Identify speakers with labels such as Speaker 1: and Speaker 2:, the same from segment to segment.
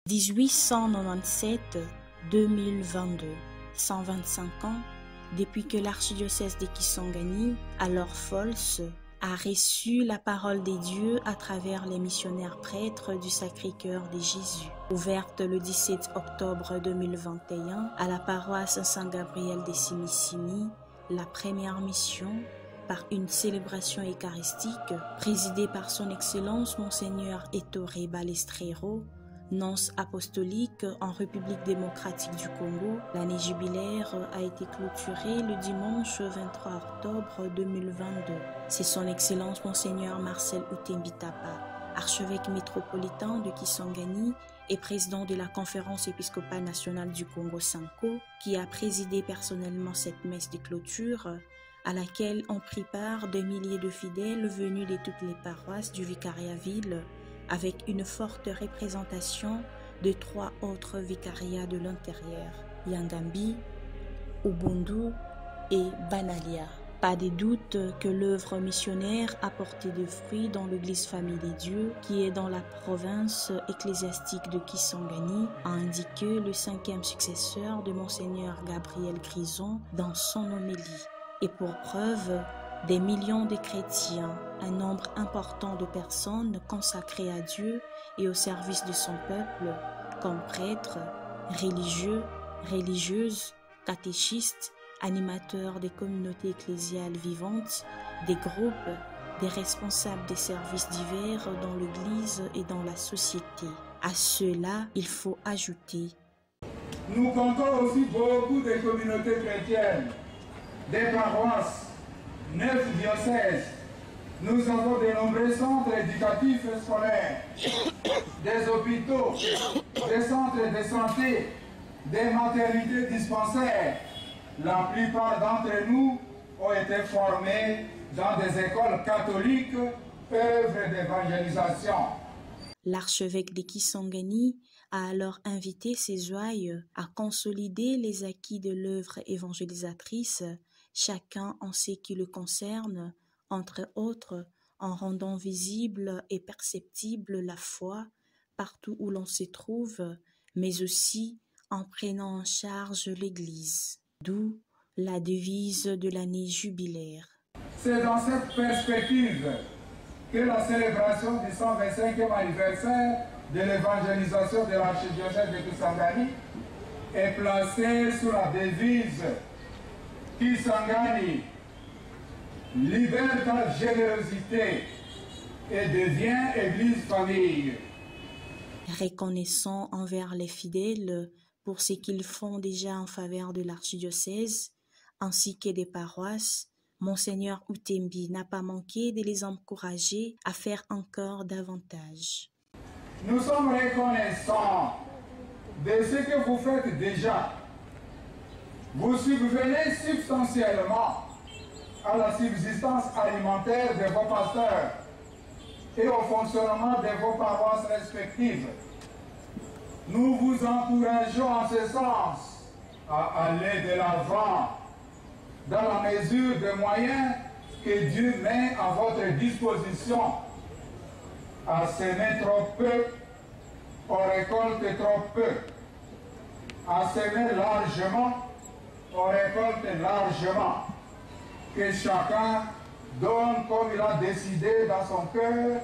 Speaker 1: 1897-2022, 125 ans depuis que l'archidiocèse de Kisangani, alors FOLS, a reçu la parole des dieux à travers les missionnaires prêtres du Sacré-Cœur de Jésus. Ouverte le 17 octobre 2021 à la paroisse Saint-Gabriel de Simissimi, la première mission, par une célébration eucharistique présidée par son Excellence Monseigneur Ettore Balestrero, nonce apostolique en République démocratique du Congo. L'année jubilaire a été clôturée le dimanche 23 octobre 2022. C'est son Excellence Monseigneur Marcel Utembi Tapa, archevêque métropolitain de Kisangani et président de la Conférence épiscopale nationale du Congo Sanko, qui a présidé personnellement cette messe de clôture à laquelle ont pris part des milliers de fidèles venus de toutes les paroisses du vicariat-ville, avec une forte représentation de 3 autres vicariats de l'intérieur, Yangambi, Ubundu et Banalia. Pas de doute que l'œuvre missionnaire a porté de fruits dans l'église Famille des Dieux, qui est dans la province ecclésiastique de Kisangani, a indiqué le 5e successeur de Monseigneur Gabriel Grison dans son homélie. Et pour preuve, des millions de chrétiens, un nombre important de personnes consacrées à Dieu et au service de son peuple, comme prêtres, religieux, religieuses, catéchistes, animateurs des communautés ecclésiales vivantes, des groupes, des responsables des services divers dans l'Église et dans la société. À cela, il faut ajouter:
Speaker 2: nous comptons aussi beaucoup de communautés chrétiennes, des paroisses, 9 diocèses. Nous avons de nombreux centres éducatifs et scolaires, des hôpitaux, des centres de santé, des maternités dispensaires. La plupart d'entre nous ont été formés dans des écoles catholiques, œuvres d'évangélisation.
Speaker 1: L'archevêque de Kisangani a alors invité ses ouailles à consolider les acquis de l'œuvre évangélisatrice, chacun en ce qui le concerne, entre autres en rendant visible et perceptible la foi partout où l'on se trouve, mais aussi en prenant en charge l'Église. D'où la devise de l'année jubilaire.
Speaker 2: C'est dans cette perspective que la célébration du 125e anniversaire de l'évangélisation de l'archidiocèse de Kisangani est placée sous la devise Kisangani, liberté, générosité, et devient Église famille.
Speaker 1: Reconnaissant envers les fidèles pour ce qu'ils font déjà en faveur de l'archidiocèse, ainsi que des paroisses, Monseigneur Utembi n'a pas manqué de les encourager à faire encore davantage.
Speaker 2: Nous sommes reconnaissants de ce que vous faites déjà. Vous subvenez substantiellement à la subsistance alimentaire de vos pasteurs et au fonctionnement de vos paroisses respectives. Nous vous encourageons en ce sens à aller de l'avant dans la mesure des moyens que Dieu met à votre disposition. À semer trop peu, on récolte trop peu. À semer largement, on récolte largement. Que chacun donne comme il a décidé dans son cœur,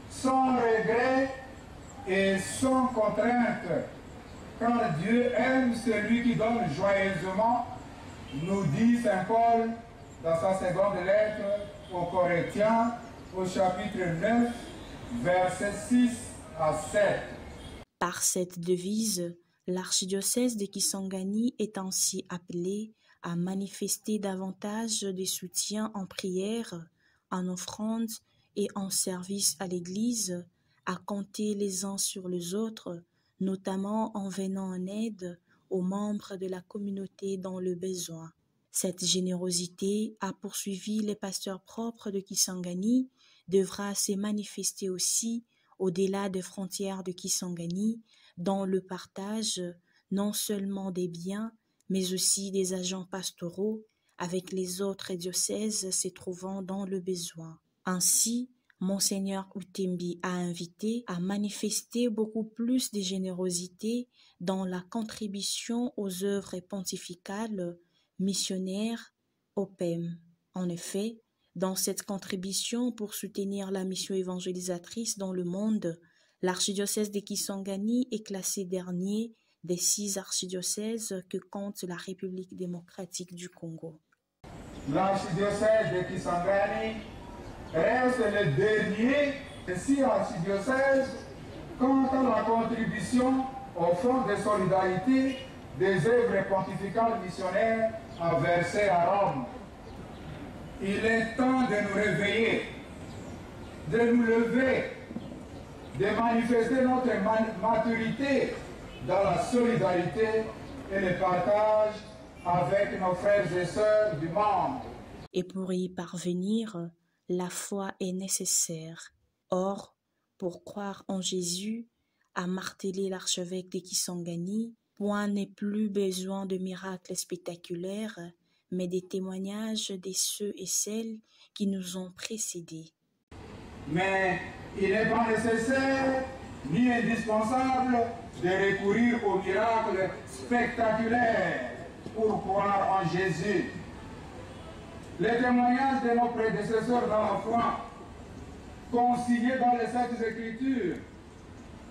Speaker 2: sans regret et sans contrainte, car Dieu aime celui qui donne joyeusement, nous dit Saint Paul dans sa seconde lettre aux Corinthiens, au chapitre 9, versets 6 à 7.
Speaker 1: Par cette devise, l'archidiocèse de Kisangani est ainsi appelé à manifester davantage de soutien en prière, en offrande et en service à l'Église, à compter les uns sur les autres, notamment en venant en aide aux membres de la communauté dans le besoin. Cette générosité, a poursuivi les pasteurs propres de Kisangani, devra se manifester aussi au-delà des frontières de Kisangani, dans le partage non seulement des biens, mais aussi des agents pastoraux avec les autres diocèses se trouvant dans le besoin. Ainsi, Monseigneur Utembi a invité à manifester beaucoup plus de générosité dans la contribution aux œuvres pontificales missionnaires OPEM. En effet, dans cette contribution pour soutenir la mission évangélisatrice dans le monde, l'archidiocèse de Kisangani est classé dernier des 6 archidiocèses que compte la République démocratique du Congo.
Speaker 2: L'archidiocèse de Kisangani reste le dernier des 6 archidiocèses quant à la contribution au fonds de solidarité des œuvres pontificales missionnaires à verser à Rome. Il est temps de nous réveiller, de nous lever, de manifester notre maturité dans la solidarité et le partage avec nos frères et sœurs du monde.
Speaker 1: Et pour y parvenir, la foi est nécessaire. Or, pour croire en Jésus, a martelé l'archevêque de Kisangani, point n'est plus besoin de miracles spectaculaires, mais des témoignages de ceux et celles qui nous ont précédés.
Speaker 2: Mais il n'est pas nécessaire ni indispensable de recourir aux miracles spectaculaires pour croire en Jésus. Les témoignages de nos prédécesseurs dans la foi, consignés dans les Saintes Écritures,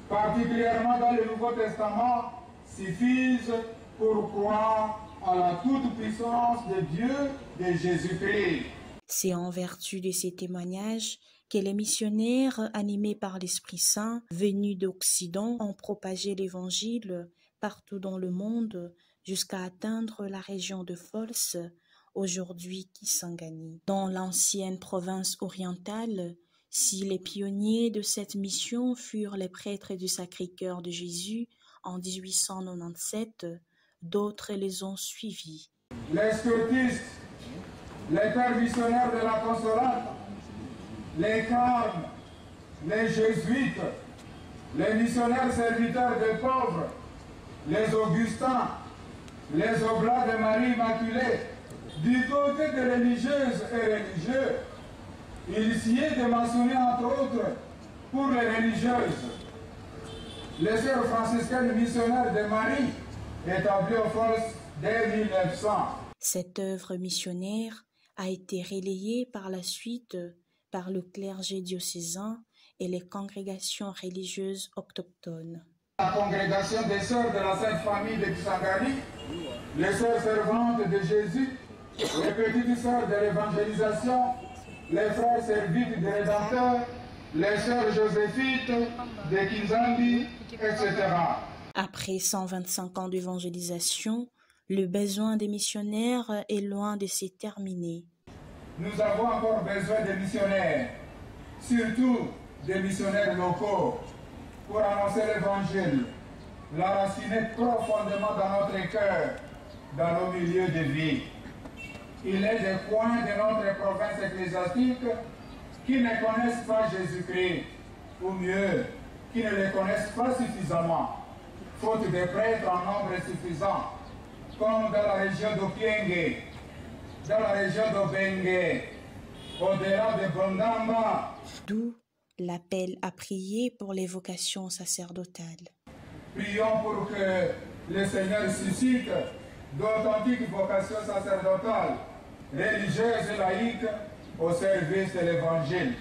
Speaker 2: particulièrement dans le Nouveau Testament, suffisent pour croire à la toute-puissance de Dieu, de Jésus-Christ.
Speaker 1: C'est en vertu de ces témoignages que les missionnaires, animés par l'Esprit Saint, venus d'Occident, ont propagé l'Évangile partout dans le monde jusqu'à atteindre la région de Fols, aujourd'hui Kisangani. Dans l'ancienne province orientale, si les pionniers de cette mission furent les prêtres du Sacré-Cœur de Jésus en 1897, d'autres les ont suivis.
Speaker 2: Les scoutistes, les pères missionnaires de la Consolate, les carmes, les jésuites, les missionnaires serviteurs des pauvres, les augustins, les oblats de Marie Immaculée, du côté des religieuses et religieux, il s'y est de mentionner entre autres pour les religieuses les sœurs franciscaines missionnaires de Marie, établies au Fols dès 1900.
Speaker 1: Cette œuvre missionnaire a été relayée par la suite par le clergé diocésain et les congrégations religieuses autochtones.
Speaker 2: La congrégation des sœurs de la Sainte Famille de Kisangani, les sœurs servantes de Jésus, les petites sœurs de l'évangélisation, les frères servites des Rédempteurs, les sœurs joséphites de Kinzambi, etc.
Speaker 1: Après 125 ans d'évangélisation, le besoin des missionnaires est loin de se terminer.
Speaker 2: Nous avons encore besoin de missionnaires, surtout des missionnaires locaux, pour annoncer l'Évangile, l'enraciner profondément dans notre cœur, dans nos milieux de vie. Il est des coins de notre province ecclésiastique qui ne connaissent pas Jésus-Christ, ou mieux, qui ne le connaissent pas suffisamment, faute de prêtres en nombre suffisant, comme dans la région d'Opienge, dans la région d'Obengue, au-delà de Bondamba.
Speaker 1: D'où l'appel à prier pour les vocations sacerdotales.
Speaker 2: Prions pour que le Seigneur suscite d'authentiques vocations sacerdotales, religieuses et laïques, au service de l'Évangile.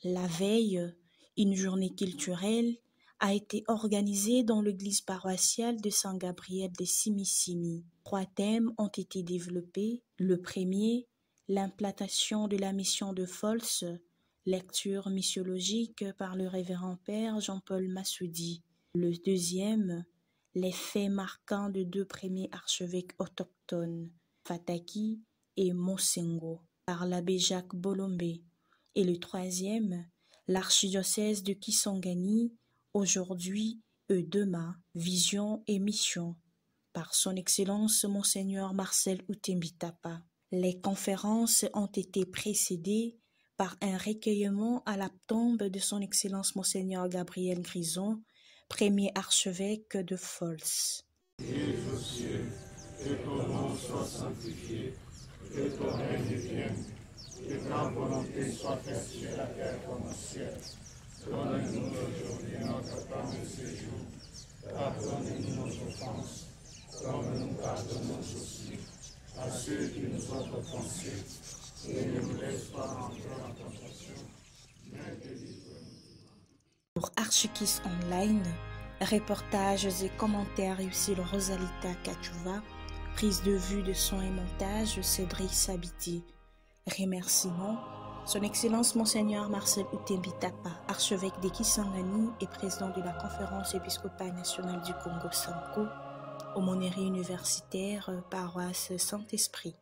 Speaker 1: La veille, une journée culturelle a été organisée dans l'église paroissiale de Saint-Gabriel de Simissimi. 3 thèmes ont été développés. Le premier, l'implantation de la mission de Fols, lecture missiologique par le révérend père Jean-Paul Massoudi. Le deuxième, les faits marquants de 2 premiers archevêques autochtones, Fataki et Mosengo, par l'abbé Jacques Bolombe. Et le troisième, l'archidiocèse de Kisangani, aujourd'hui et demain, vision et mission, par son Excellence Monseigneur Marcel Utembi Tapa. Les conférences ont été précédées par un recueillement à la tombe de son Excellence Monseigneur Gabriel Grison, premier archevêque de Fols.
Speaker 3: Dieu aux cieux, que ton nom soit sanctifié, que ton règne vienne,
Speaker 2: Que ta volonté soit faite sur la terre comme au ciel. Donne-nous aujourd'hui notre pain de ce jour. Pardonne-nous nos offenses, comme nous pardonnons aussi à ceux qui nous ont offensés. Et ne nous laisse pas entrer en tentation, mais délivre-nous.
Speaker 1: Pour Archikiss Online, reportages et commentaires réussis de Rosalita Kachouva, prise de vue de son et montage Cédric Sabiti. Remerciements, Son Excellence Monseigneur Marcel Outembitapa, archevêque de Kisangani et président de la Conférence épiscopale nationale du Congo SAMCO, aumônerie universitaire, paroisse Saint-Esprit.